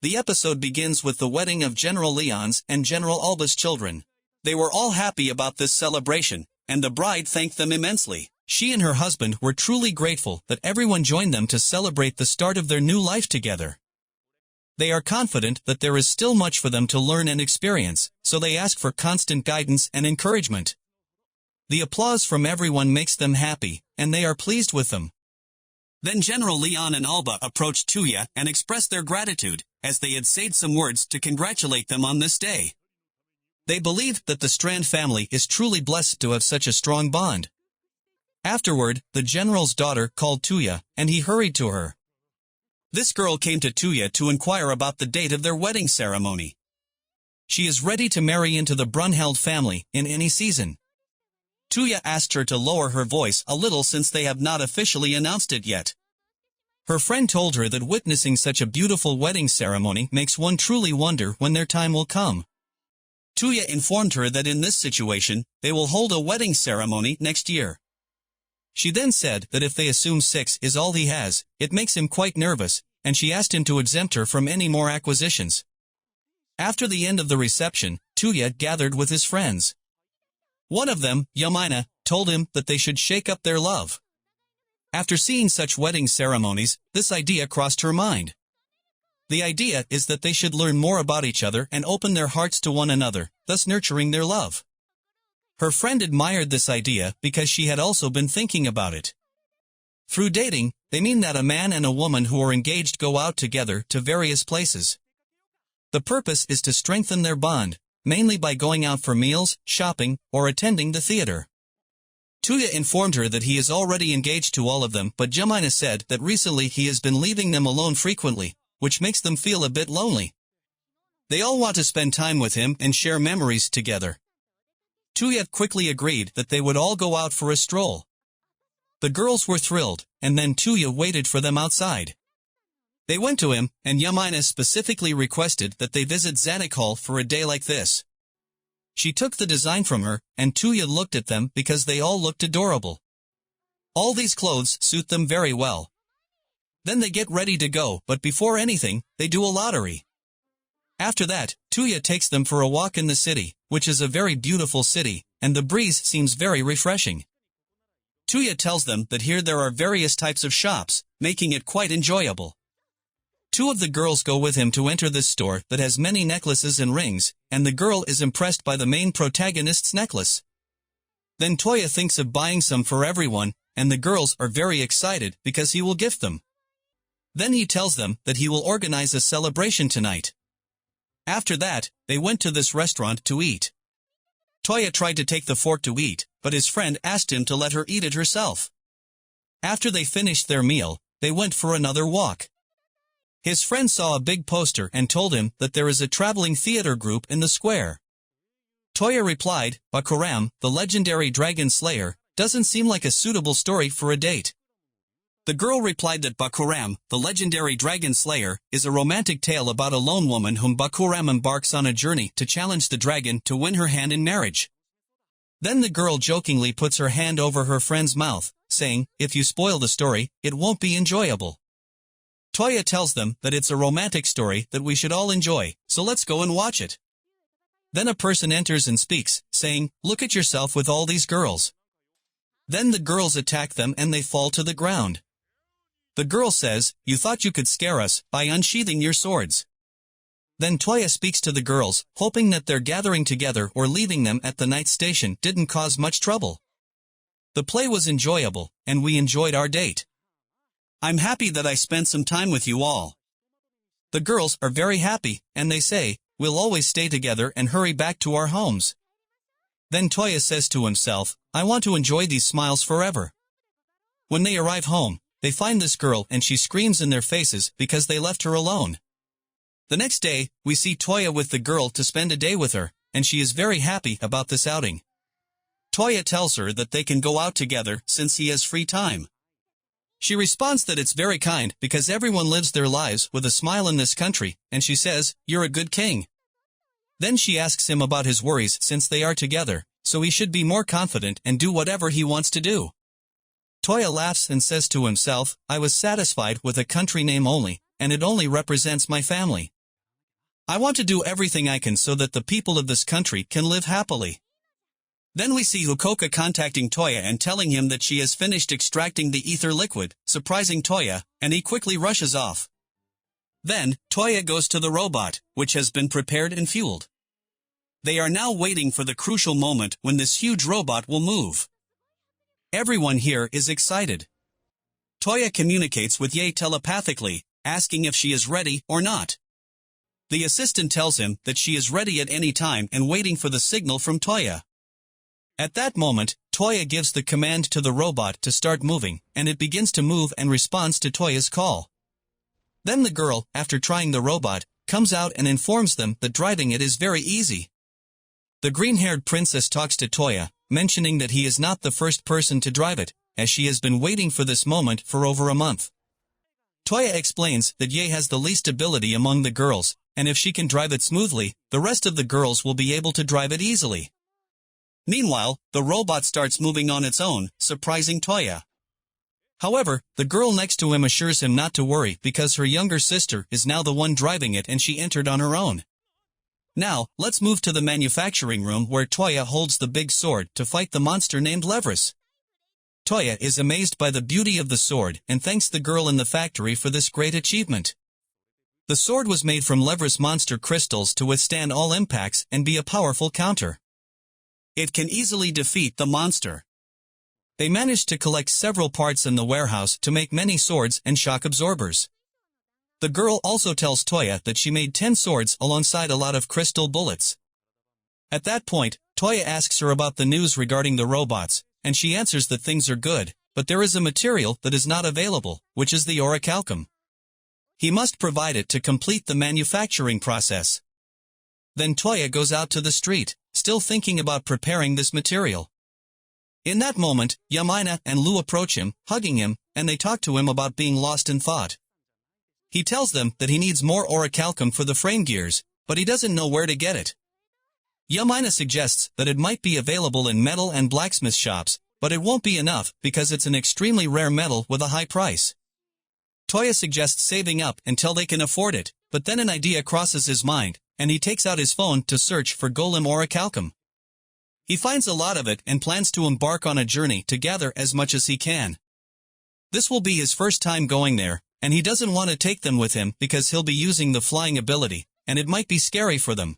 The episode begins with the wedding of General Leon's and General Alba's children. They were all happy about this celebration, and the bride thanked them immensely. She and her husband were truly grateful that everyone joined them to celebrate the start of their new life together. They are confident that there is still much for them to learn and experience, so they ask for constant guidance and encouragement. The applause from everyone makes them happy, and they are pleased with them. Then General Leon and Alba approached Tuya and expressed their gratitude, as they had said some words to congratulate them on this day. They believe that the Strand family is truly blessed to have such a strong bond. Afterward, the general's daughter called Tuya, and he hurried to her. This girl came to Tuya to inquire about the date of their wedding ceremony. She is ready to marry into the Brunheld family in any season. Tuya asked her to lower her voice a little since they have not officially announced it yet. Her friend told her that witnessing such a beautiful wedding ceremony makes one truly wonder when their time will come. Tuya informed her that in this situation, they will hold a wedding ceremony next year. She then said that if they assume 6 is all he has, it makes him quite nervous, and she asked him to exempt her from any more acquisitions. After the end of the reception, Tuya gathered with his friends. One of them, Yamina, told him that they should shake up their love. After seeing such wedding ceremonies, this idea crossed her mind. The idea is that they should learn more about each other and open their hearts to one another, thus nurturing their love. Her friend admired this idea because she had also been thinking about it. Through dating, they mean that a man and a woman who are engaged go out together to various places. The purpose is to strengthen their bond, mainly by going out for meals, shopping, or attending the theater. Tuya informed her that he is already engaged to all of them, but Yamina said that recently he has been leaving them alone frequently, which makes them feel a bit lonely. They all want to spend time with him and share memories together. Tuya quickly agreed that they would all go out for a stroll. The girls were thrilled, and then Tuya waited for them outside. They went to him, and Yamina specifically requested that they visit Zanuck Hall for a day like this. She took the design from her, and Tuya looked at them because they all looked adorable. All these clothes suit them very well. Then they get ready to go, but before anything, they do a lottery. After that, Tuya takes them for a walk in the city, which is a very beautiful city, and the breeze seems very refreshing. Tuya tells them that here there are various types of shops, making it quite enjoyable. 2 of the girls go with him to enter this store that has many necklaces and rings, and the girl is impressed by the main protagonist's necklace. Then Tuya thinks of buying some for everyone, and the girls are very excited because he will gift them. Then he tells them that he will organize a celebration tonight. After that, they went to this restaurant to eat. Tuya tried to take the fork to eat, but his friend asked him to let her eat it herself. After they finished their meal, they went for another walk. His friend saw a big poster and told him that there is a traveling theater group in the square. Tuya replied, Bakuram, the legendary dragon slayer, doesn't seem like a suitable story for a date. The girl replied that Bakuram, the legendary dragon slayer, is a romantic tale about a lone woman whom Bakuram embarks on a journey to challenge the dragon to win her hand in marriage. Then the girl jokingly puts her hand over her friend's mouth, saying, if you spoil the story, it won't be enjoyable. Tuya tells them that it's a romantic story that we should all enjoy, so let's go and watch it. Then a person enters and speaks, saying, look at yourself with all these girls. Then the girls attack them and they fall to the ground. The girl says, you thought you could scare us by unsheathing your swords. Then Tuya speaks to the girls, hoping that their gathering together or leaving them at the night station didn't cause much trouble. The play was enjoyable, and we enjoyed our date. I'm happy that I spent some time with you all. The girls are very happy, and they say, we'll always stay together and hurry back to our homes. Then Tuya says to himself, I want to enjoy these smiles forever. When they arrive home, they find this girl and she screams in their faces because they left her alone. The next day, we see Tuya with the girl to spend a day with her, and she is very happy about this outing. Tuya tells her that they can go out together since he has free time. She responds that it's very kind because everyone lives their lives with a smile in this country, and she says, you're a good king. Then she asks him about his worries since they are together, so he should be more confident and do whatever he wants to do. Tuya laughs and says to himself, I was satisfied with a country name only, and it only represents my family. I want to do everything I can so that the people of this country can live happily. Then we see Fukuoka contacting Toya and telling him that she has finished extracting the ether liquid, surprising Toya, and he quickly rushes off. Then, Toya goes to the robot, which has been prepared and fueled. They are now waiting for the crucial moment when this huge robot will move. Everyone here is excited. Toya communicates with Yae telepathically, asking if she is ready or not. The assistant tells him that she is ready at any time and waiting for the signal from Toya. At that moment, Toya gives the command to the robot to start moving, and it begins to move and responds to Toya's call. Then the girl, after trying the robot, comes out and informs them that driving it is very easy. The green-haired princess talks to Toya, mentioning that he is not the first person to drive it, as she has been waiting for this moment for over a month. Toya explains that Yae has the least ability among the girls, and if she can drive it smoothly, the rest of the girls will be able to drive it easily. Meanwhile, the robot starts moving on its own, surprising Toya. However, the girl next to him assures him not to worry because her younger sister is now the one driving it and she entered on her own. Now, let's move to the manufacturing room where Toya holds the big sword to fight the monster named Levris. Toya is amazed by the beauty of the sword and thanks the girl in the factory for this great achievement. The sword was made from Levris monster crystals to withstand all impacts and be a powerful counter. It can easily defeat the monster. They managed to collect several parts in the warehouse to make many swords and shock absorbers. The girl also tells Toya that she made 10 swords alongside a lot of crystal bullets. At that point, Toya asks her about the news regarding the robots, and she answers that things are good, but there is a material that is not available, which is the orichalcum. He must provide it to complete the manufacturing process. Then Toya goes out to the street, still thinking about preparing this material. In that moment, Yamina and Lu approach him, hugging him, and they talk to him about being lost in thought. He tells them that he needs more orichalcum for the frame gears, but he doesn't know where to get it. Yamina suggests that it might be available in metal and blacksmith shops, but it won't be enough because it's an extremely rare metal with a high price. Toya suggests saving up until they can afford it, but then an idea crosses his mind, and he takes out his phone to search for golem orichalcum. He finds a lot of it and plans to embark on a journey to gather as much as he can. This will be his first time going there, and he doesn't want to take them with him because he'll be using the flying ability, and it might be scary for them.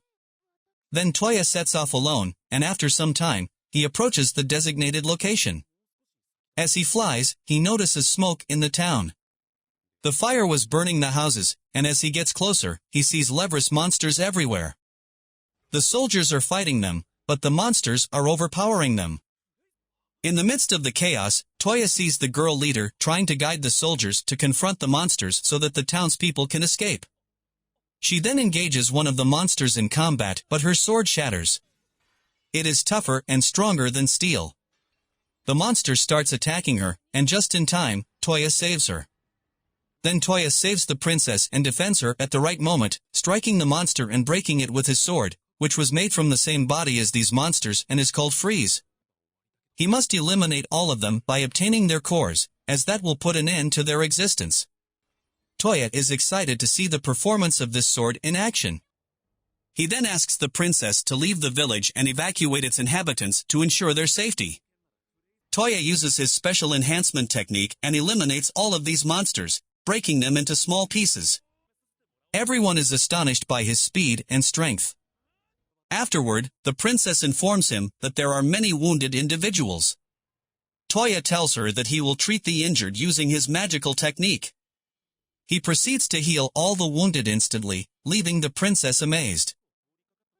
Then Toya sets off alone, and after some time, he approaches the designated location. As he flies, he notices smoke in the town. The fire was burning the houses, and as he gets closer, he sees Levris monsters everywhere. The soldiers are fighting them, but the monsters are overpowering them. In the midst of the chaos, Toya sees the girl leader trying to guide the soldiers to confront the monsters so that the townspeople can escape. She then engages one of the monsters in combat, but her sword shatters. It is tougher and stronger than steel. The monster starts attacking her, and just in time, Toya saves her. Then Toya saves the princess and defends her at the right moment, striking the monster and breaking it with his sword, which was made from the same body as these monsters and is called freeze. He must eliminate all of them by obtaining their cores, as that will put an end to their existence. Toya is excited to see the performance of this sword in action. He then asks the princess to leave the village and evacuate its inhabitants to ensure their safety. Toya uses his special enhancement technique and eliminates all of these monsters, breaking them into small pieces. Everyone is astonished by his speed and strength. Afterward, the princess informs him that there are many wounded individuals. Toya tells her that he will treat the injured using his magical technique. He proceeds to heal all the wounded instantly, leaving the princess amazed.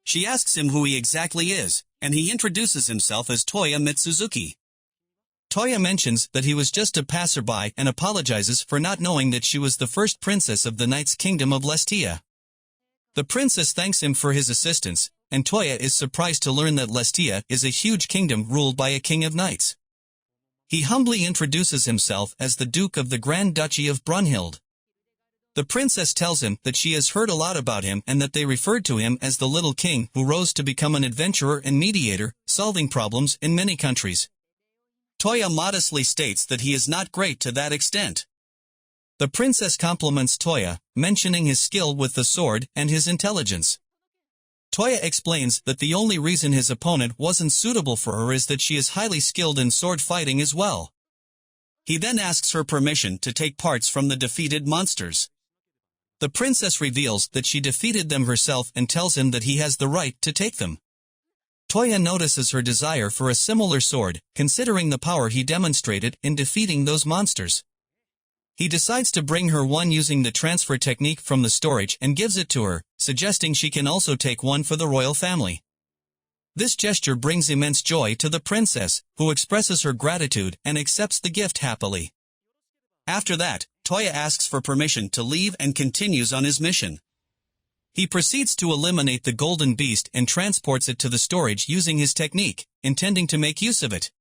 She asks him who he exactly is, and he introduces himself as Toya Mitsuzuki. Toya mentions that he was just a passerby and apologizes for not knowing that she was the first princess of the Knight's Kingdom of Lestia. The princess thanks him for his assistance, and Toya is surprised to learn that Lestia is a huge kingdom ruled by a king of knights. He humbly introduces himself as the Duke of the Grand Duchy of Brunhild. The princess tells him that she has heard a lot about him and that they referred to him as the little king who rose to become an adventurer and mediator, solving problems in many countries. Toya modestly states that he is not great to that extent. The princess compliments Toya, mentioning his skill with the sword and his intelligence. Toya explains that the only reason his opponent wasn't suitable for her is that she is highly skilled in sword fighting as well. He then asks her permission to take parts from the defeated monsters. The princess reveals that she defeated them herself and tells him that he has the right to take them. Toya notices her desire for a similar sword, considering the power he demonstrated in defeating those monsters. He decides to bring her one using the transfer technique from the storage and gives it to her, suggesting she can also take one for the royal family. This gesture brings immense joy to the princess, who expresses her gratitude and accepts the gift happily. After that, Toya asks for permission to leave and continues on his mission. He proceeds to eliminate the golden beast and transports it to the storage using his technique, intending to make use of it.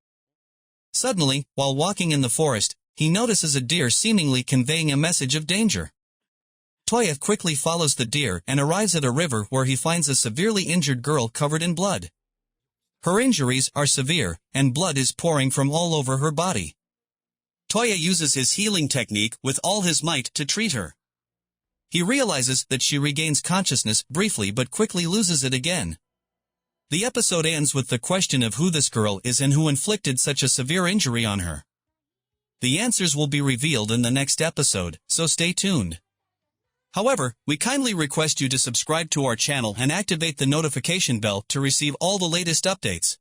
Suddenly, while walking in the forest, he notices a deer seemingly conveying a message of danger. Toya quickly follows the deer and arrives at a river where he finds a severely injured girl covered in blood. Her injuries are severe, and blood is pouring from all over her body. Toya uses his healing technique with all his might to treat her. He realizes that she regains consciousness briefly but quickly loses it again. The episode ends with the question of who this girl is and who inflicted such a severe injury on her. The answers will be revealed in the next episode, so stay tuned. However, we kindly request you to subscribe to our channel and activate the notification bell to receive all the latest updates.